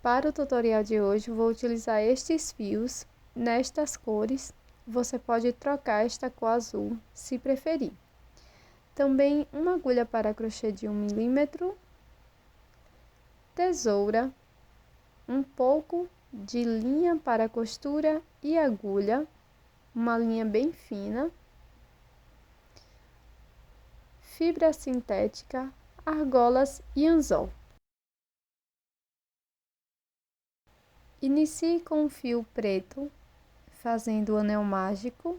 Para o tutorial de hoje, vou utilizar estes fios nestas cores. Você pode trocar esta cor azul, se preferir. Também uma agulha para crochê de 1 milímetro, tesoura, um pouco de linha para costura e agulha, uma linha bem fina, fibra sintética, argolas e anzol. Inicie com o fio preto, fazendo o anel mágico.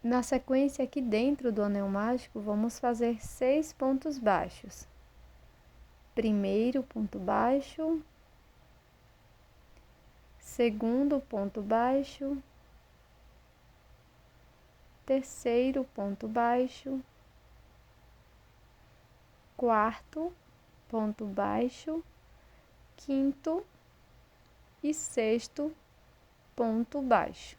Na sequência, aqui dentro do anel mágico, vamos fazer 6 pontos baixos. Primeiro ponto baixo, segundo ponto baixo, terceiro ponto baixo, quarto ponto baixo, quinto e sexto ponto baixo.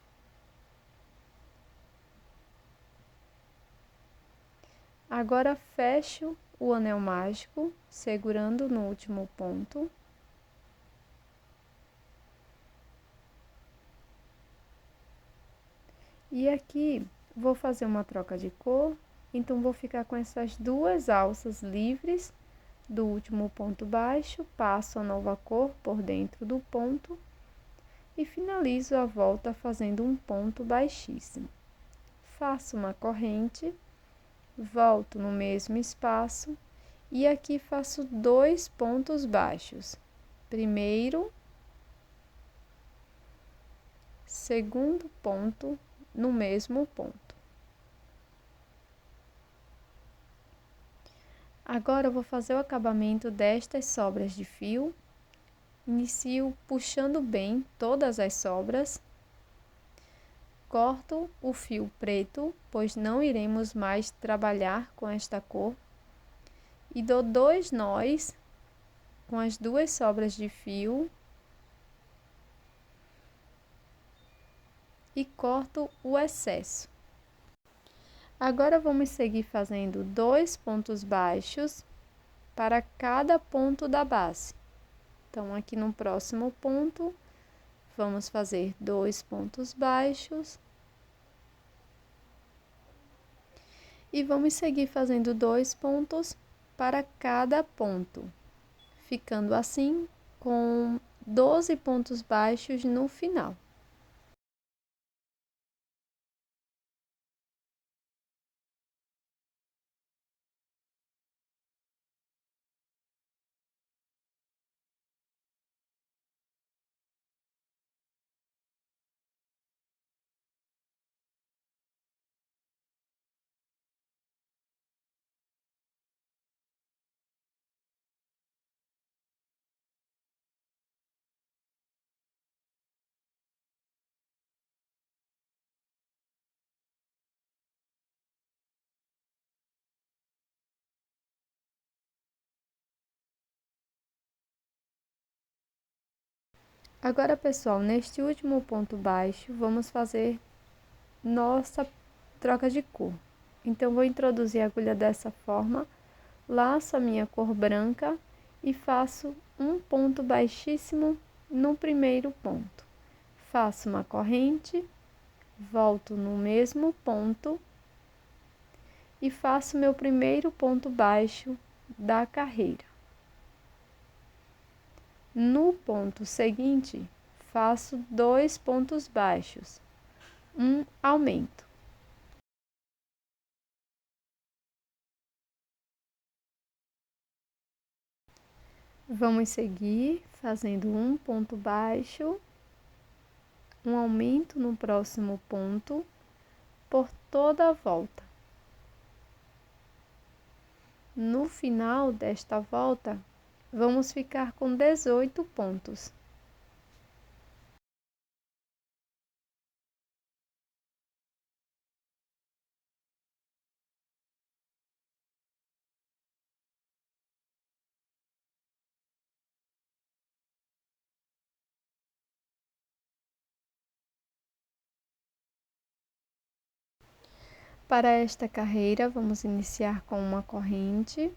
Agora fecho o anel mágico, segurando no último ponto. E aqui vou fazer uma troca de cor, então vou ficar com essas duas alças livres do último ponto baixo, passo a nova cor por dentro do ponto e finalizo a volta fazendo um ponto baixíssimo. Faço uma corrente, volto no mesmo espaço e aqui faço 2 pontos baixos. Primeiro, segundo ponto no mesmo ponto. Agora eu vou fazer o acabamento destas sobras de fio. Inicio puxando bem todas as sobras. Corto o fio preto, pois não iremos mais trabalhar com esta cor. E dou 2 nós com as duas sobras de fio. E corto o excesso. Agora vamos seguir fazendo 2 pontos baixos para cada ponto da base. Então, aqui no próximo ponto, vamos fazer 2 pontos baixos. E vamos seguir fazendo 2 pontos para cada ponto, ficando assim com 12 pontos baixos no final. Agora, pessoal, neste último ponto baixo, vamos fazer nossa troca de cor. Então, vou introduzir a agulha dessa forma, laço a minha cor branca e faço um ponto baixíssimo no primeiro ponto. Faço uma corrente, volto no mesmo ponto e faço meu primeiro ponto baixo da carreira. No ponto seguinte, faço 2 pontos baixos, um aumento. Vamos seguir fazendo um ponto baixo, um aumento no próximo ponto, por toda a volta. No final desta volta, vamos ficar com 18 pontos. Para esta carreira, vamos iniciar com uma corrente,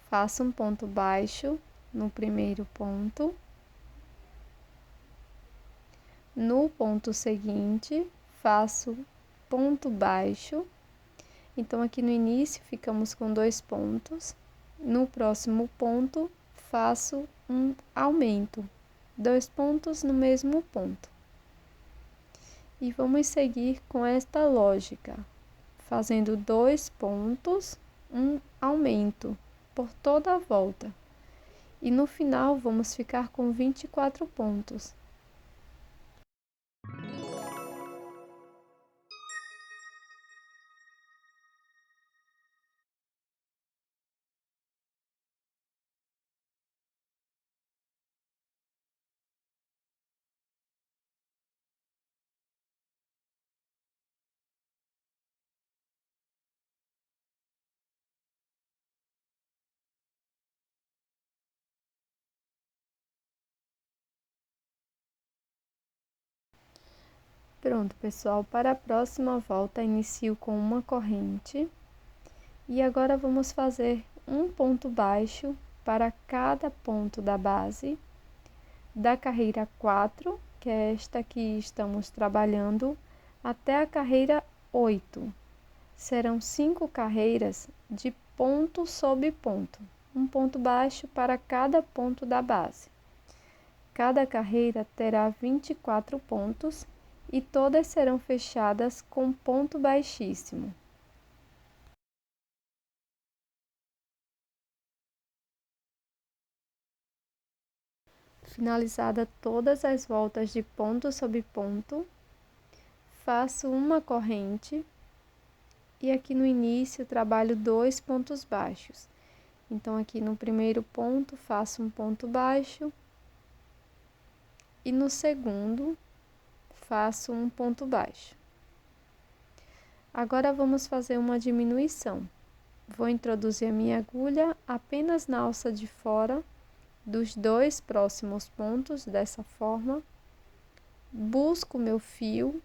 faço um ponto baixo no primeiro ponto. No ponto seguinte, faço ponto baixo. Então, aqui no início, ficamos com 2 pontos. No próximo ponto, faço um aumento, 2 pontos no mesmo ponto. E vamos seguir com esta lógica, fazendo 2 pontos, um aumento por toda a volta. E no final, vamos ficar com 24 pontos. Pronto, pessoal, para a próxima volta, inicio com uma corrente. E agora vamos fazer um ponto baixo para cada ponto da base da carreira 4, que é esta que estamos trabalhando, até a carreira 8. Serão 5 carreiras de ponto sobre ponto, um ponto baixo para cada ponto da base. Cada carreira terá 24 pontos e todas serão fechadas com ponto baixíssimo. Finalizada todas as voltas de ponto sobre ponto, faço uma corrente e aqui no início trabalho 2 pontos baixos. Então, aqui no primeiro ponto, faço um ponto baixo e no segundo, faço um ponto baixo. Agora, vamos fazer uma diminuição. Vou introduzir a minha agulha apenas na alça de fora dos 2 próximos pontos, dessa forma. Busco meu fio,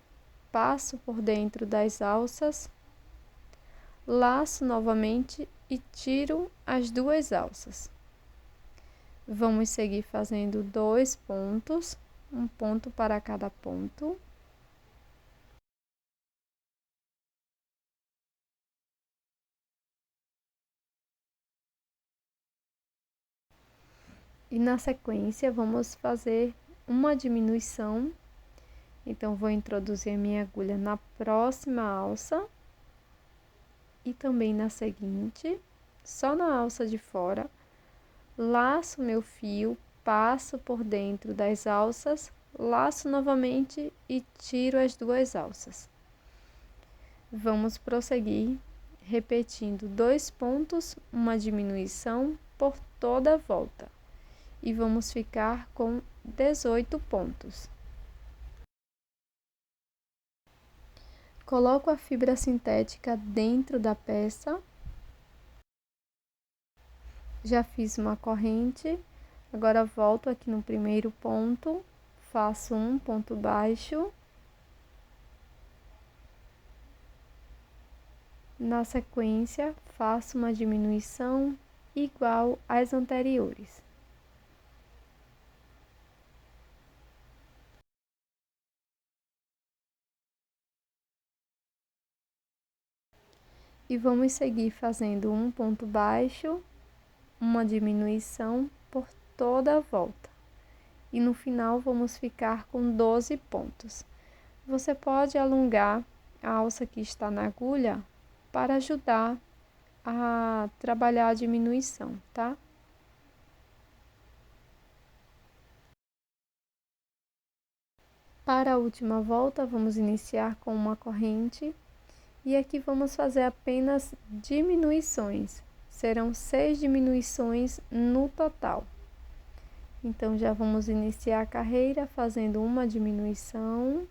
passo por dentro das alças, laço novamente e tiro as 2 alças. Vamos seguir fazendo 2 pontos, um ponto para cada ponto. E na sequência, vamos fazer uma diminuição. Então, vou introduzir a minha agulha na próxima alça e também na seguinte, só na alça de fora. Laço meu fio, passo por dentro das alças, laço novamente e tiro as 2 alças. Vamos prosseguir repetindo 2 pontos, uma diminuição por toda a volta. E vamos ficar com 18 pontos. Coloco a fibra sintética dentro da peça. Já fiz uma corrente, agora volto aqui no primeiro ponto, faço um ponto baixo. Na sequência, faço uma diminuição igual às anteriores. E vamos seguir fazendo um ponto baixo, uma diminuição por toda a volta. E no final vamos ficar com 12 pontos. Você pode alongar a alça que está na agulha para ajudar a trabalhar a diminuição, tá? Para a última volta, vamos iniciar com uma corrente e aqui vamos fazer apenas diminuições. Serão 6 diminuições no total. Então, já vamos iniciar a carreira fazendo uma diminuição.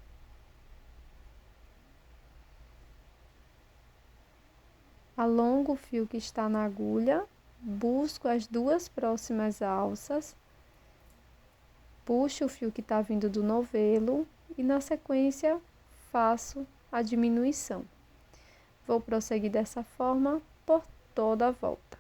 Alongo o fio que está na agulha, busco as 2 próximas alças, puxo o fio que está vindo do novelo e na sequência faço a diminuição. Vou prosseguir dessa forma por toda a volta.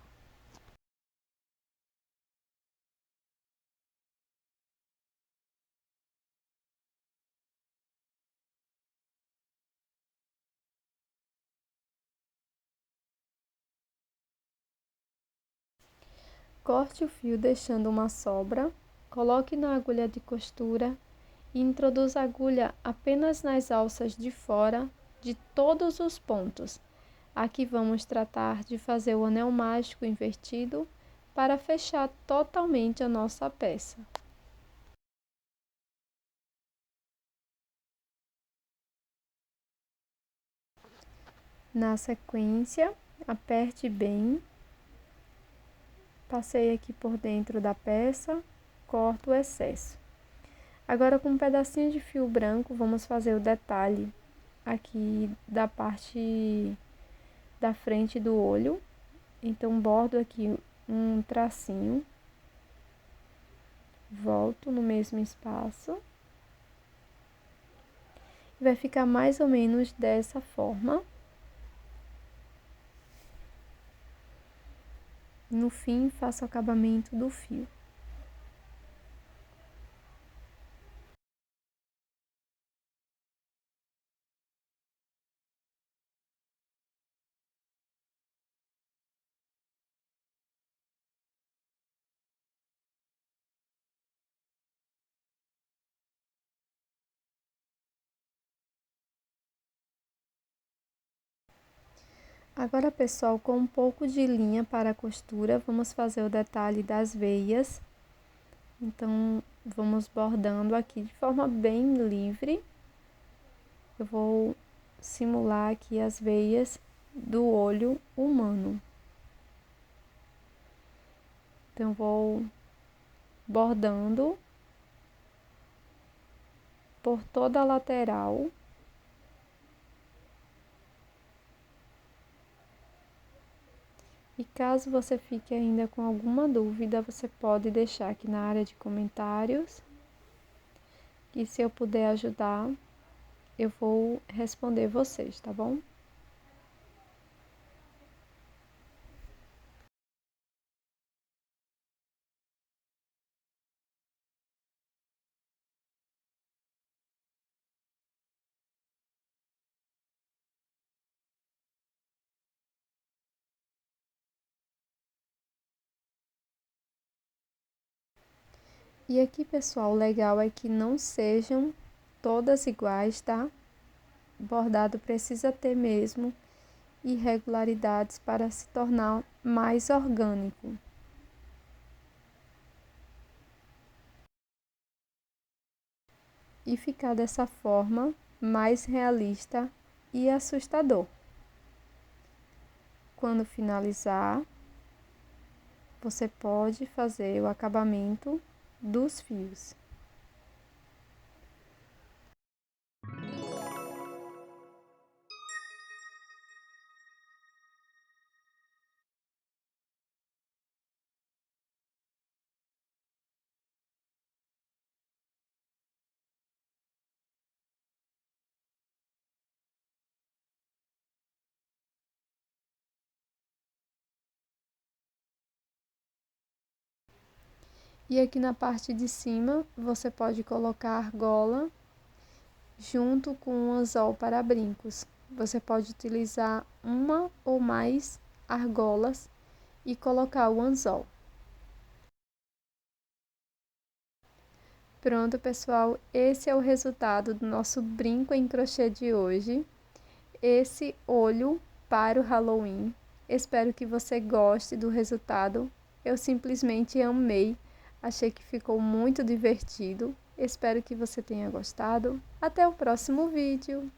Corte o fio deixando uma sobra, coloque na agulha de costura e introduza a agulha apenas nas alças de fora de todos os pontos. Aqui vamos tratar de fazer o anel mágico invertido para fechar totalmente a nossa peça. Na sequência, aperte bem. Passei aqui por dentro da peça, corto o excesso. Agora, com um pedacinho de fio branco, vamos fazer o detalhe aqui da parte da frente do olho. Então, bordo aqui um tracinho, volto no mesmo espaço. Vai ficar mais ou menos dessa forma. No fim, faço o acabamento do fio. Agora, pessoal, com um pouco de linha para a costura, vamos fazer o detalhe das veias. Então, vamos bordando aqui de forma bem livre. Eu vou simular aqui as veias do olho humano. Então, vou bordando por toda a lateral. E caso você fique ainda com alguma dúvida, você pode deixar aqui na área de comentários. E se eu puder ajudar, eu vou responder vocês, tá bom? E aqui, pessoal, o legal é que não sejam todas iguais, tá? O bordado precisa ter mesmo irregularidades para se tornar mais orgânico. E ficar dessa forma mais realista e assustador. Quando finalizar, você pode fazer o acabamento dos fios. E aqui na parte de cima, você pode colocar argola junto com um anzol para brincos. Você pode utilizar uma ou mais argolas e colocar o anzol. Pronto, pessoal, esse é o resultado do nosso brinco em crochê de hoje. Esse olho para o Halloween. Espero que você goste do resultado. Eu simplesmente amei. Achei que ficou muito divertido. Espero que você tenha gostado. Até o próximo vídeo!